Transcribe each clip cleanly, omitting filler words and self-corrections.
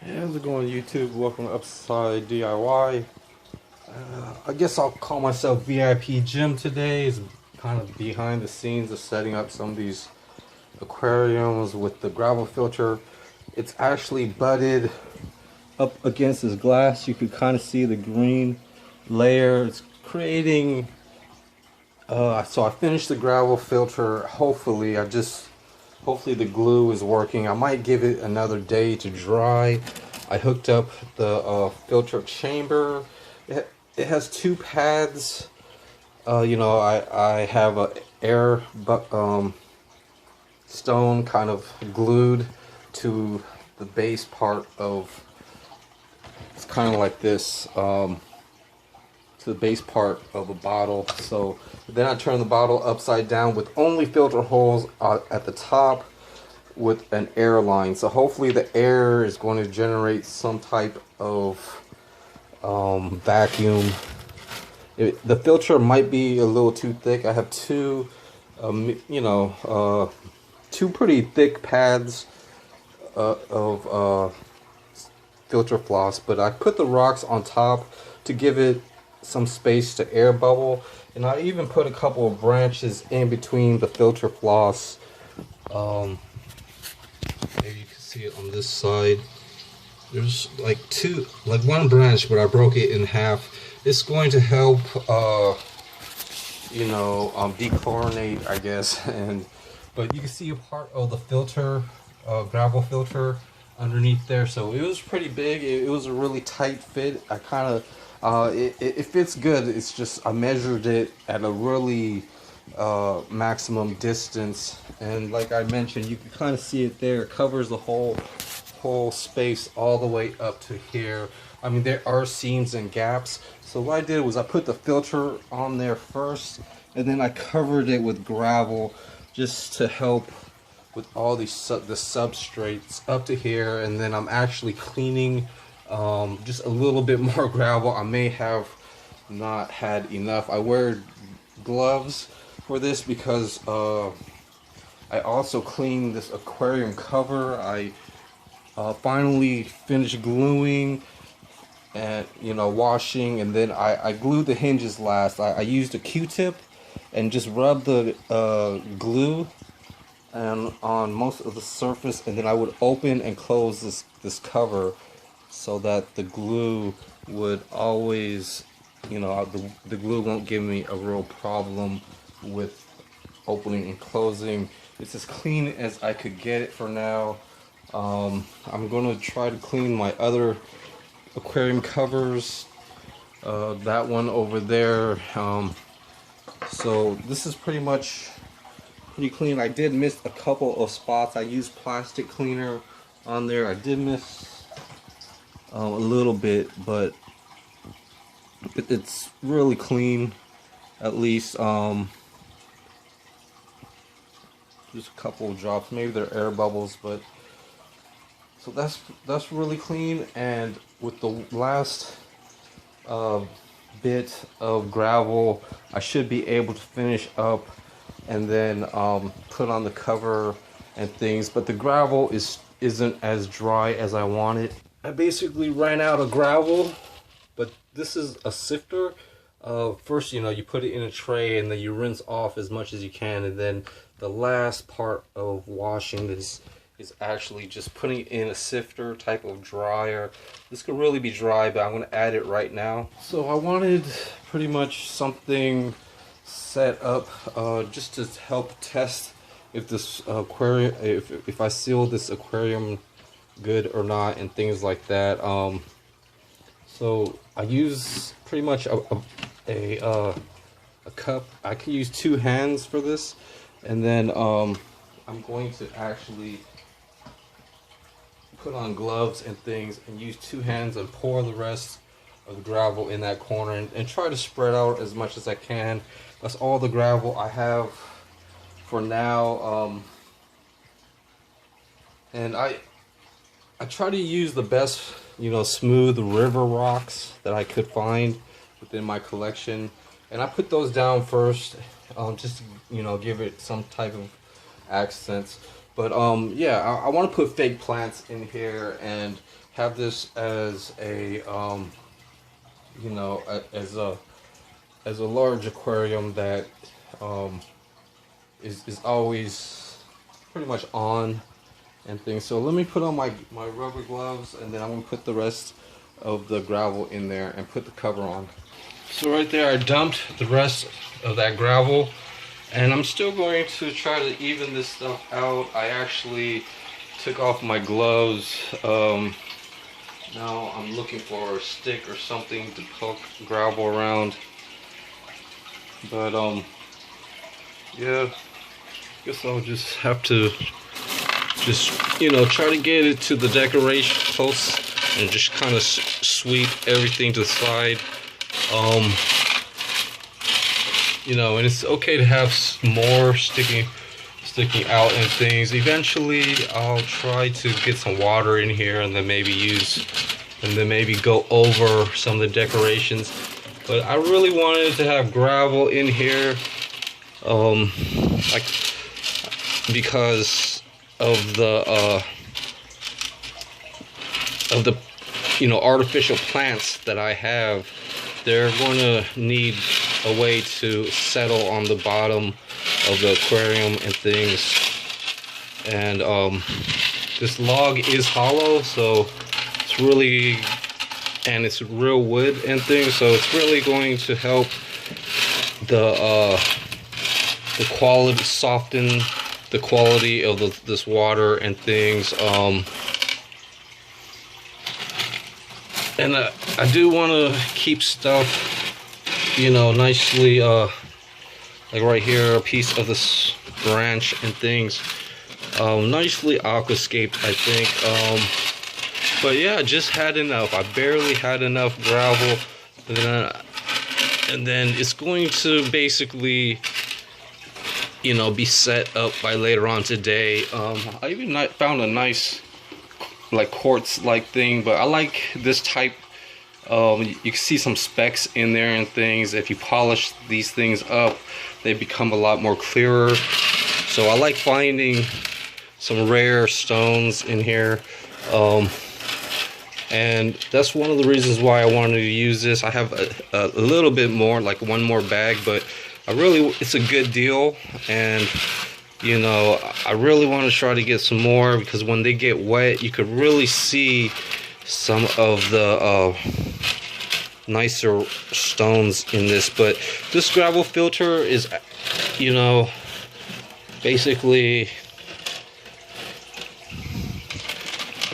Hey, how's it going, YouTube? Welcome to Upside DIY. I guess I'll call myself VIP Jim today. Is kind of behind the scenes of setting up some of these aquariums with the gravel filter. It's actually butted up against this glass. You could kind of see the green layer. It's creating. So I finished the gravel filter. Hopefully the glue is working. I might give it another day to dry. I hooked up the filter chamber. It has two pads. I have a air stone kind of glued to the base part of. It's kind of like this. To the base part of a bottle. So then I turn the bottle upside down with only filter holes at the top with an air line. So hopefully the air is going to generate some type of vacuum. The filter might be a little too thick. I have two pretty thick pads of filter floss, but I put the rocks on top to give it some space to air bubble, and I even put a couple of branches in between the filter floss. Maybe you can see it on this side. There's like one branch, but I broke it in half. It's going to help dechlorinate, I guess. But you can see a part of the filter, gravel filter underneath there. So it was pretty big. It was a really tight fit. I kind of it fits good. It's just I measured it at a really maximum distance, and like I mentioned, you can kind of see it there. It covers the whole space all the way up to here. I mean, there are seams and gaps. So what I did was I put the filter on there first, and then I covered it with gravel just to help with all the substrates up to here. And then I'm actually cleaning just a little bit more gravel. I may have not had enough. I wear gloves for this because I also cleaned this aquarium cover. I finally finished gluing and washing, and then I glued the hinges last. I used a Q-tip and just rubbed the glue and on most of the surface, and then I would open and close this cover so that the glue would always, the glue won't give me a real problem with opening and closing. It's as clean as I could get it for now. I'm gonna try to clean my other aquarium covers, that one over there. So this is pretty much pretty clean. I did miss a couple of spots. I used plastic cleaner on there. I did miss a little bit, but it's really clean. At least just a couple of drops. Maybe they're air bubbles, but so that's really clean. And with the last bit of gravel, I should be able to finish up and then put on the cover and things. But the gravel isn't as dry as I want it. I basically ran out of gravel, but this is a sifter. First, you put it in a tray and then you rinse off as much as you can, and then the last part of washing this is actually just putting it in a sifter type of dryer. This could really be dry, but I'm going to add it right now. So I wanted pretty much something set up just to help test if this aquarium, if I seal this aquarium good or not, and things like that. So I use pretty much a cup. I can use two hands for this, and then I'm going to actually put on gloves and things and use two hands and pour the rest of the gravel in that corner, and try to spread out as much as I can. That's all the gravel I have for now. And I try to use the best, smooth river rocks that I could find within my collection, and I put those down first, just to, give it some type of accents. But yeah, I want to put fake plants in here and have this as a you know, as a large aquarium that um, is always pretty much on and things. So let me put on my rubber gloves, and then I'm gonna put the rest of the gravel in there and put the cover on. So right there, I dumped the rest of that gravel, and I'm still going to try to even this stuff out. I actually took off my gloves. Now I'm looking for a stick or something to poke gravel around. But yeah, I guess I'll just have to try to get it to the decoration posts and just kind of sweep everything to the side. And it's okay to have more sticking out and things. Eventually I'll try to get some water in here and then maybe go over some of the decorations. But I really wanted to have gravel in here, because of the artificial plants that I have. They're going to need a way to settle on the bottom of the aquarium and things. And this log is hollow, so it's really, and it's real wood and things, so it's really going to help the quality, soften the quality of this water and things. And I do want to keep stuff, nicely, like right here, a piece of this branch and things, nicely aquascaped, I think. But yeah, I just had enough. I barely had enough gravel, and then it's going to basically, be set up by later on today. I even found a nice, like, quartz-like thing, but I like this type. You can see some specks in there and things. If you polish these things up, they become a lot more clearer. So I like finding some rare stones in here. And that's one of the reasons why I wanted to use this. I have a little bit more, like one more bag, but it's a good deal. And I really want to try to get some more, because when they get wet, you could really see some of the nicer stones in this. But this gravel filter is, basically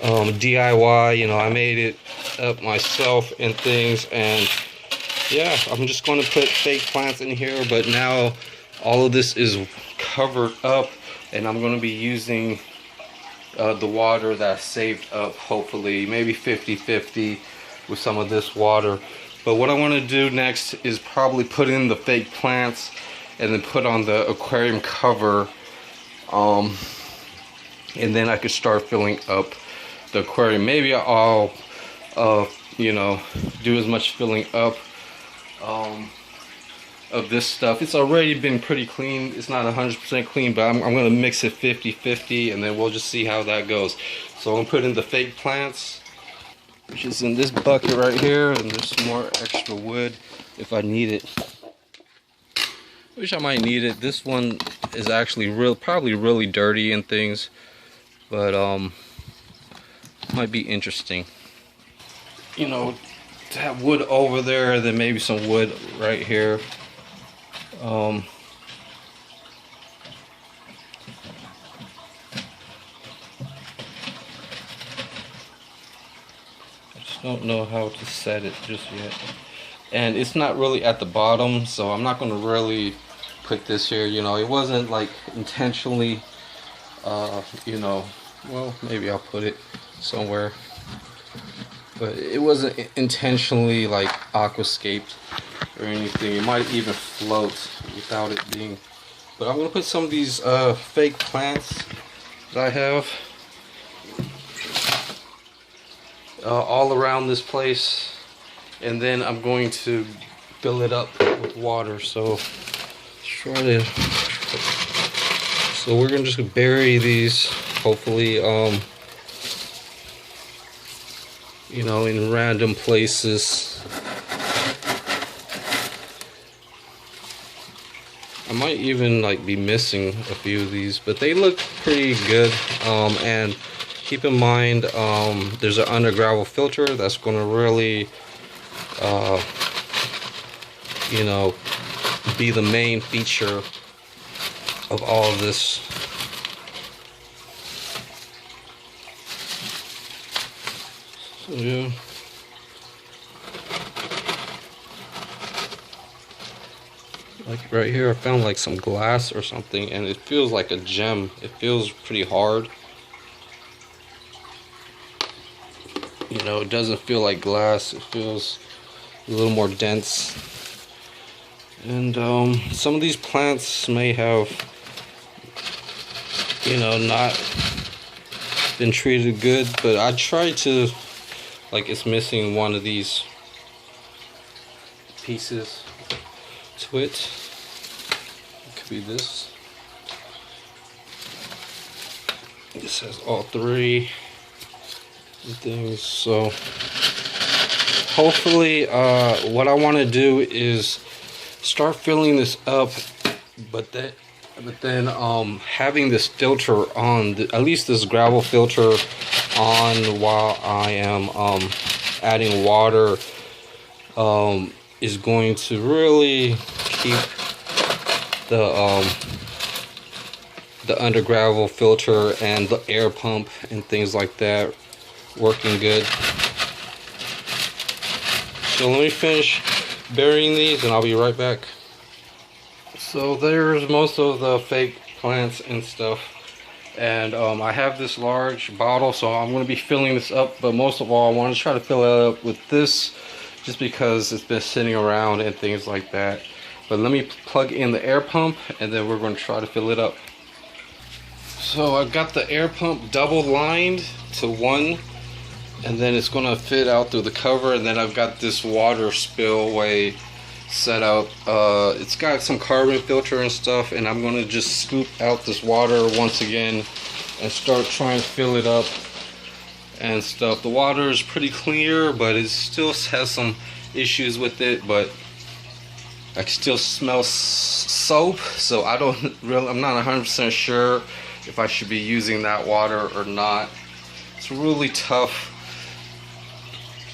DIY. I made it up myself and things, and yeah, I'm just going to put fake plants in here. But now all of this is covered up, and I'm going to be using the water that I saved up, hopefully maybe 50-50 with some of this water. But what I want to do next is probably put in the fake plants and then put on the aquarium cover, and then I could start filling up the aquarium. Maybe I'll do as much filling up of this stuff. It's already been pretty clean. It's not 100% clean, but I'm going to mix it 50-50, and then we'll just see how that goes. So I'm going to put in the fake plants, which is in this bucket right here, and there's some more extra wood if I need it. Which I might need it. This one is actually probably really dirty and things, but might be interesting. To have wood over there, then maybe some wood right here. I just don't know how to set it just yet. And it's not really at the bottom, so I'm not going to really put this here. It wasn't like intentionally, well, maybe I'll put it somewhere. But it wasn't intentionally like aquascaped or anything. It might even float without it being. But I'm going to put some of these fake plants that I have all around this place, and then I'm going to fill it up with water. So try to put So we're gonna just bury these, hopefully, you know, in random places. I might even like be missing a few of these, but they look pretty good. And keep in mind, there's an under gravel filter that's going to really, you know, be the main feature of all of this. So yeah. Like right here, I found like some glass or something, and it feels like a gem. It feels pretty hard. You know, it doesn't feel like glass. It feels a little more dense. And some of these plants may have, you know, not been treated good, but I tried to, like, it's missing one of these pieces to it. It could be this. This has all three things. So hopefully what I want to do is start filling this up, but then having this filter on, at least this gravel filter on, while I am adding water, is going to really keep the under gravel filter and the air pump and things like that working good. So let me finish burying these and I'll be right back. So there's most of the fake plants and stuff, and I have this large bottle, so I'm going to be filling this up, but most of all I want to try to fill it up with this, just because it's been sitting around and things like that. But let me plug in the air pump and then we're going to try to fill it up. So I've got the air pump double lined to one, and then it's going to fit out through the cover, and then I've got this water spillway set up. It's got some carbon filter and stuff, and I'm going to just scoop out this water once again and start trying to fill it up and stuff. The water is pretty clear, but it still has some issues with it, but I can still smell soap, so I'm not 100% sure if I should be using that water or not. It's really tough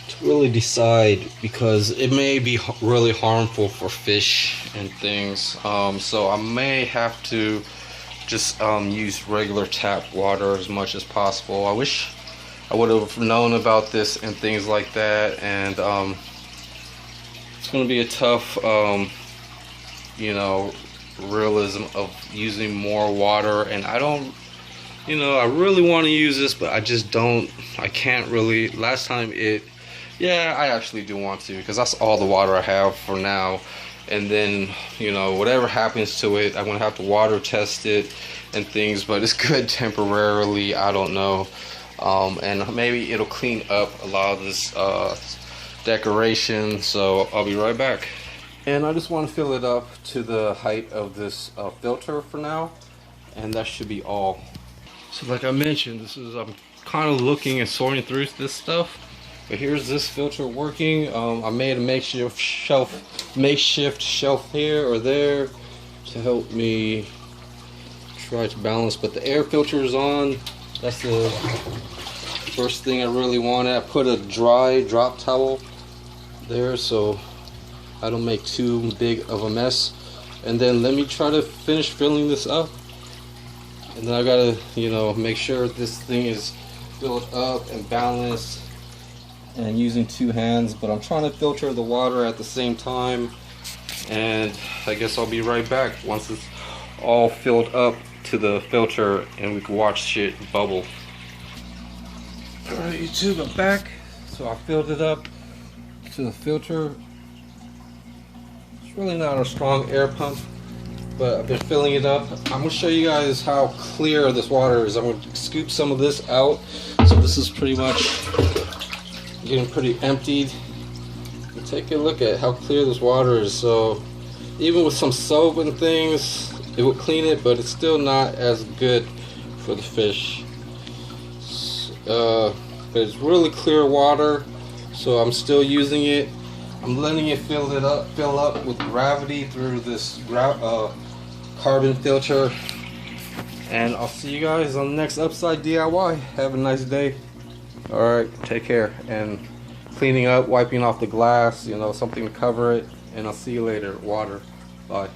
to really decide, because it may be really harmful for fish and things. So I may have to just use regular tap water as much as possible. I wish I would have known about this and things like that, and it's going to be a tough, you know, realism of using more water. And I don't, you know, I really want to use this, but I just don't, I can't really. Last time yeah, I actually do want to, because that's all the water I have for now. And then, you know, whatever happens to it, I'm going to have to water test it and things, but it's good temporarily, I don't know. And maybe it'll clean up a lot of this decoration, so I'll be right back. And I just want to fill it up to the height of this filter for now, and that should be all. So like I mentioned, I'm kind of looking and sorting through this stuff, but here's this filter working. I made a makeshift shelf here or there to help me try to balance, but the air filter is on. That's the first thing I really wanted. I put a dry drop towel there so I don't make too big of a mess. And then let me try to finish filling this up. And then I gotta, you know, make sure this thing is filled up and balanced, and using two hands, but I'm trying to filter the water at the same time. And I guess I'll be right back once it's all filled up to the filter and we can watch it bubble. Alright YouTube, I'm back. So I filled it up to the filter. It's really not a strong air pump, but I've been filling it up. I'm going to show you guys how clear this water is. I'm going to scoop some of this out. So this is pretty much getting pretty emptied. And take a look at how clear this water is. So even with some soap and things, it would clean it, but it's still not as good for the fish. It's really clear water, so I'm still using it. I'm letting it fill up with gravity through this carbon filter. And I'll see you guys on the next Upside DIY. Have a nice day. Alright, take care. And cleaning up, wiping off the glass, you know, something to cover it. And I'll see you later. Water. Bye.